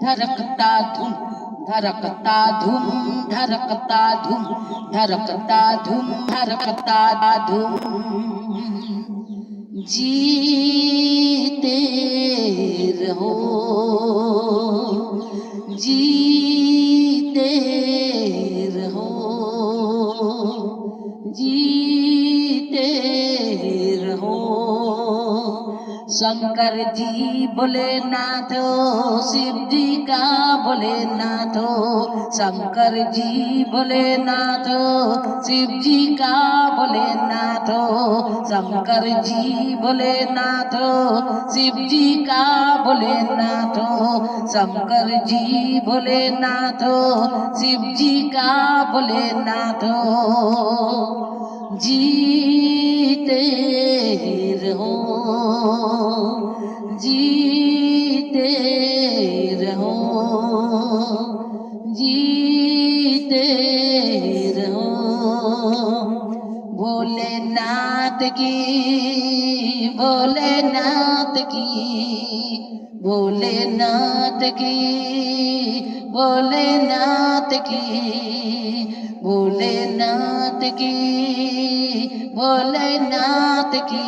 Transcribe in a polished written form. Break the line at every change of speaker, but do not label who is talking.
धड़कता धुम धड़कता धुम धड़कता धुम धड़कता धुम धड़कता धुम जीते रहो जीते रहो जीते रहो। शंकर जी बोले नाथो शिव जी का बोले नाथो शंकर जी बोले नाथो शिव जी का बोले नाथो शंकर जी बोले नाथो शिव जी का बोले नाथो शंकर जी बोले नाथो शिव जी का बोले नाथो जीते रहो जीते रहो जीते रहो। भोलेनाथ की भोलेनाथ की भोलेनाथ की भोलेनाथ की भोलेनाथ की भोलेनाथ की।